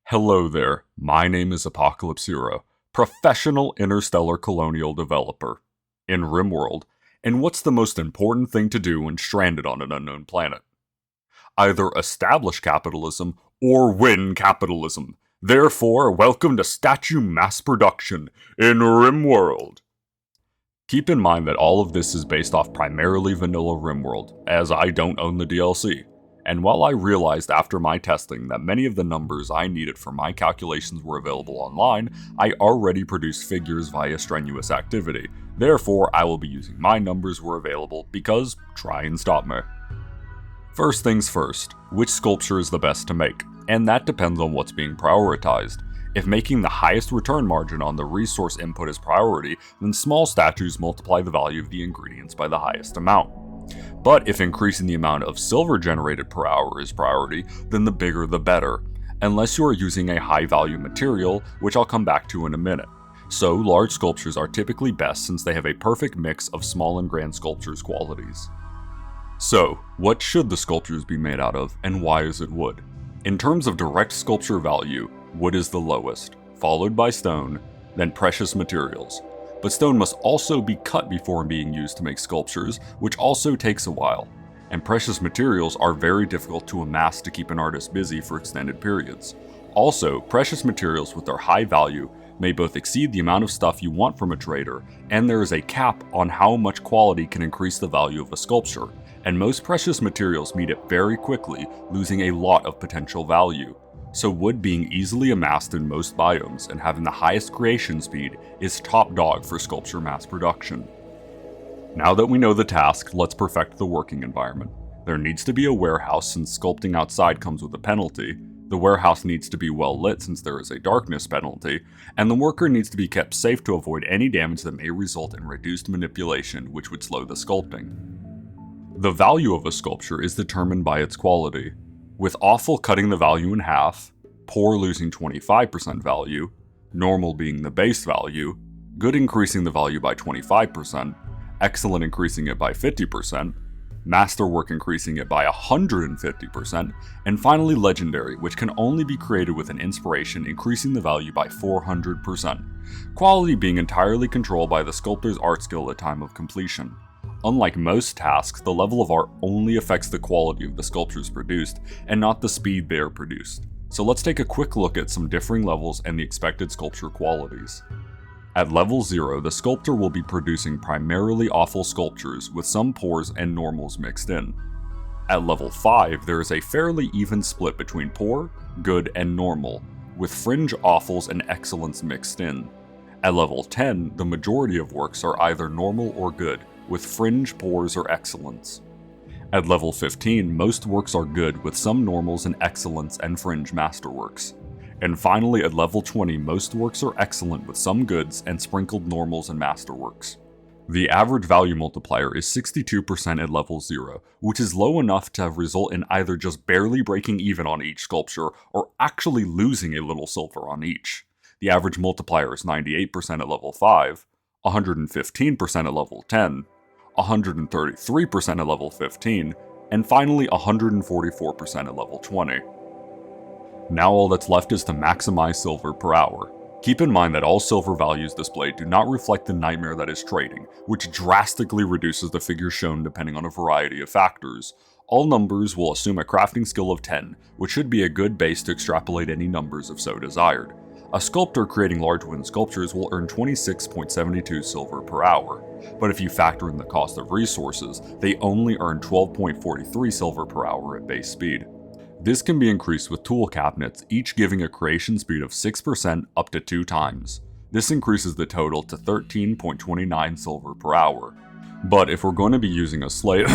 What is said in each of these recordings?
Hello there, my name is Apocalypse Hero, professional interstellar colonial developer. In Rimworld, and what's the most important thing to do when stranded on an unknown planet? Either establish capitalism or win capitalism. Therefore, welcome to statue mass production in Rimworld. Keep in mind that all of this is based off primarily vanilla Rimworld, as I don't own the DLC. And while I realized after my testing that many of the numbers I needed for my calculations were available online, I already produced figures via strenuous activity. Therefore, I will be using my numbers were available because try and stop me. First things first, which sculpture is the best to make? And that depends on what's being prioritized. If making the highest return margin on the resource input is priority, then small statues multiply the value of the ingredients by the highest amount. But if increasing the amount of silver generated per hour is priority, then the bigger the better, unless you are using a high value material, which I'll come back to in a minute. So large sculptures are typically best since they have a perfect mix of small and grand sculptures' qualities. So, what should the sculptures be made out of, and why is it wood? In terms of direct sculpture value, wood is the lowest, followed by stone, then precious materials. But stone must also be cut before being used to make sculptures, which also takes a while. And precious materials are very difficult to amass to keep an artist busy for extended periods. Also, precious materials with their high value may both exceed the amount of stuff you want from a trader, and there is a cap on how much quality can increase the value of a sculpture, and most precious materials meet it very quickly, losing a lot of potential value. So wood being easily amassed in most biomes and having the highest creation speed is top dog for sculpture mass production. Now that we know the task, let's perfect the working environment. There needs to be a warehouse since sculpting outside comes with a penalty, the warehouse needs to be well lit since there is a darkness penalty, and the worker needs to be kept safe to avoid any damage that may result in reduced manipulation which would slow the sculpting. The value of a sculpture is determined by its quality, with awful cutting the value in half, poor losing 25% value, normal being the base value, good increasing the value by 25%, excellent increasing it by 50%, masterwork increasing it by 150%, and finally legendary, which can only be created with an inspiration increasing the value by 400%, quality being entirely controlled by the sculptor's art skill at time of completion. Unlike most tasks, the level of art only affects the quality of the sculptures produced, and not the speed they are produced. So let's take a quick look at some differing levels and the expected sculpture qualities. At level 0, the sculptor will be producing primarily awful sculptures with some poors and normals mixed in. At level 5, there is a fairly even split between poor, good, and normal, with fringe awfuls and excellence mixed in. At level 10, the majority of works are either normal or good, with fringe poors or excellence. At level 15, most works are good with some normals and excellence and fringe masterworks. And finally at level 20, most works are excellent with some goods and sprinkled normals and masterworks. The average value multiplier is 62% at level 0, which is low enough to result in either just barely breaking even on each sculpture or actually losing a little silver on each. The average multiplier is 98% at level 5, 115% at level 10, 133% at level 15, and finally 144% at level 20. Now all that's left is to maximize silver per hour. Keep in mind that all silver values displayed do not reflect the nightmare that is trading, which drastically reduces the figures shown depending on a variety of factors. All numbers will assume a crafting skill of 10, which should be a good base to extrapolate any numbers if so desired. A sculptor creating large wooden sculptures will earn 26.72 silver per hour, but if you factor in the cost of resources, they only earn 12.43 silver per hour at base speed. This can be increased with tool cabinets, each giving a creation speed of 6% up to 2 times. This increases the total to 13.29 silver per hour. But if we're going to be using a slave,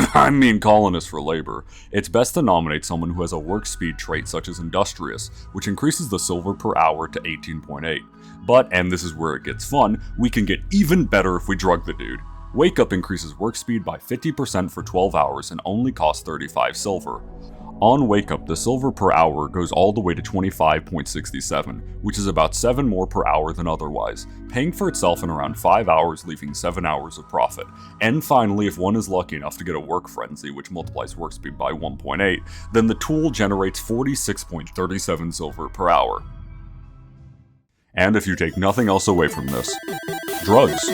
colonist for labor, it's best to nominate someone who has a work speed trait such as industrious, which increases the silver per hour to 18.8. But, and this is where it gets fun, we can get even better if we drug the dude. Wake up increases work speed by 50% for 12 hours and only costs 35 silver. On Wake Up, the silver per hour goes all the way to 25.67, which is about 7 more per hour than otherwise, paying for itself in around 5 hours, leaving 7 hours of profit. And finally, if one is lucky enough to get a Work Frenzy, which multiplies work speed by 1.8, then the tool generates 46.37 silver per hour. And if you take nothing else away from this, drugs.